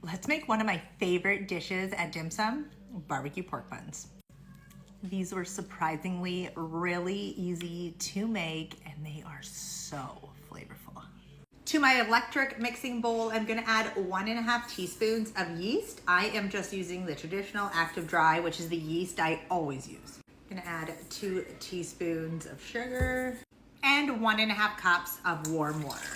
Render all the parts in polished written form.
Let's make one of my favorite dishes at dim sum, barbecue pork buns. These were surprisingly really easy to make and they are so flavorful. To my electric mixing bowl, I'm gonna add 1.5 teaspoons of yeast. I am just using the traditional active dry, which is the yeast I always use. I'm gonna add 2 teaspoons of sugar and 1.5 cups of warm water.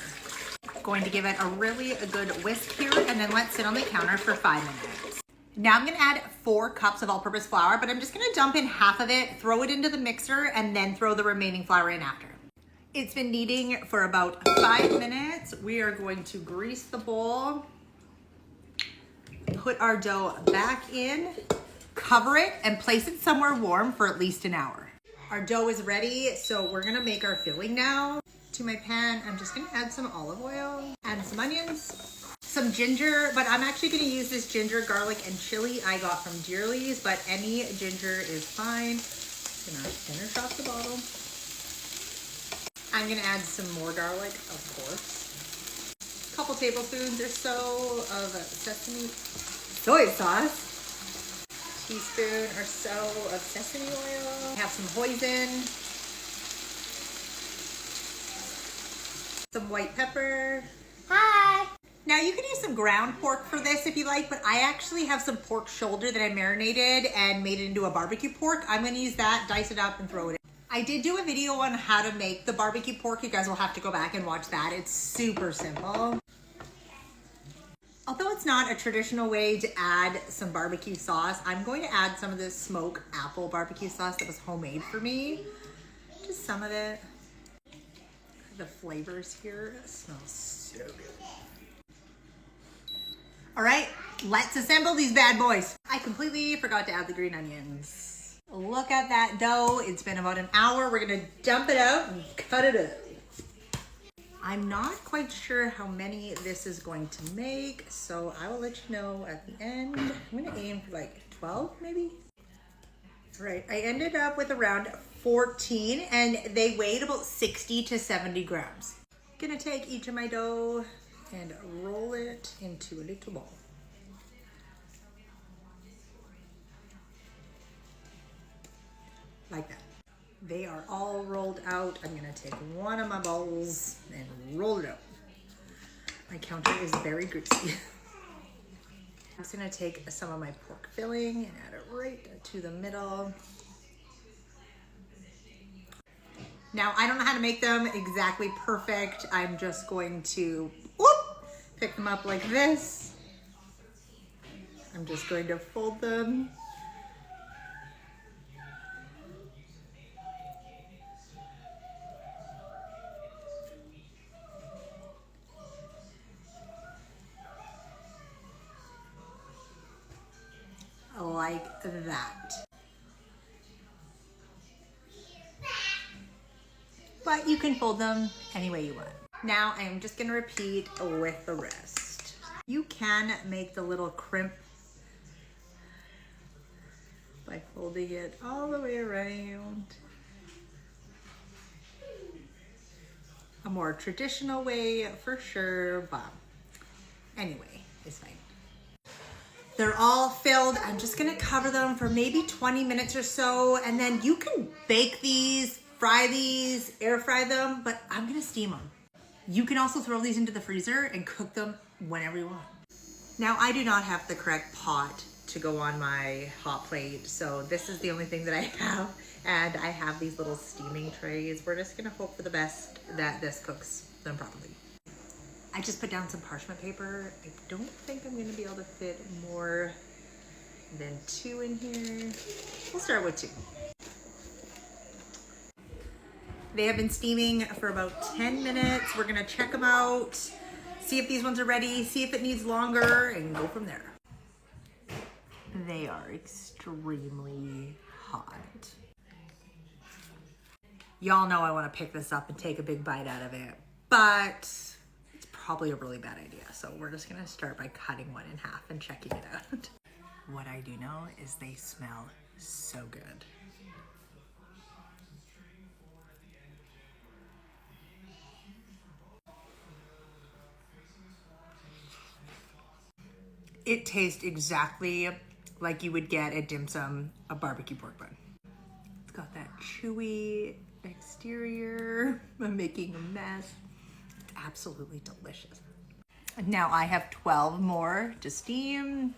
Going to give it a really good whisk here and then let sit on the counter for 5 minutes. Now I'm gonna add 4 cups of all-purpose flour, but I'm just gonna dump in half of it, throw it into the mixer, and then throw the remaining flour in after. It's been kneading for about 5 minutes. We are going to grease the bowl, put our dough back in, cover it, and place it somewhere warm for at least an hour. Our dough is ready, so we're gonna make our filling now. To my pan, I'm just gonna add some olive oil, add some onions, some ginger, but I'm actually gonna use this ginger, garlic, and chili I got from Dearly's, but any ginger is fine. Gonna thinner chop the bottom. I'm gonna add some more garlic, of course. A couple tablespoons or so of sesame soy sauce. Teaspoon or so of sesame oil. Have some hoisin. Some white pepper. Hi. Now you can use some ground pork for this if you like, but I actually have some pork shoulder that I marinated and made it into a barbecue pork. I'm gonna use that, dice it up, and throw it in. I did do a video on how to make the barbecue pork. You guys will have to go back and watch that. It's super simple. Although it's not a traditional way to add some barbecue sauce, I'm going to add some of this smoked apple barbecue sauce that was homemade for me. Just some of it. The flavors here smell so good. All right, let's assemble these bad boys. I completely forgot to add the green onions. Look at that dough. It's been about an hour. We're gonna dump it out and cut it up. I'm not quite sure how many this is going to make, so I will let you know at the end. I'm gonna aim for like 12 maybe. All right, I ended up with around 14 and they weighed about 60 to 70 grams. I'm gonna take each of my dough and roll it into a little ball. Like that. They are all rolled out. I'm gonna take one of my balls and roll it out. My counter is very greasy. I'm just gonna take some of my pork filling and add it right to the middle. Now, I don't know how to make them exactly perfect. I'm just going to pick them up like this. I'm just going to fold them. Like that. But you can fold them any way you want. Now I'm just gonna repeat with the rest. You can make the little crimp by folding it all the way around. A more traditional way for sure, but anyway, it's fine. They're all filled. I'm just gonna cover them for maybe 20 minutes or so, and then you can bake these, fry these, air fry them, but I'm gonna steam them. You can also throw these into the freezer and cook them whenever you want. Now, I do not have the correct pot to go on my hot plate, so this is the only thing that I have, and I have these little steaming trays. We're just gonna hope for the best that this cooks them properly. I just put down some parchment paper. I don't think I'm gonna be able to fit more than 2 in here. We'll start with 2. They have been steaming for about 10 minutes. We're gonna check them out, see if these ones are ready, see if it needs longer, and go from there. They are extremely hot. Y'all know I wanna pick this up and take a big bite out of it, but probably a really bad idea. So we're just gonna start by cutting one in half and checking it out. What I do know is they smell so good. It tastes exactly like you would get at dim sum, a barbecue pork bun. It's got that chewy exterior. I'm making a mess. Absolutely delicious. Now I have 12 more to steam.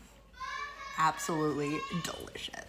Absolutely delicious.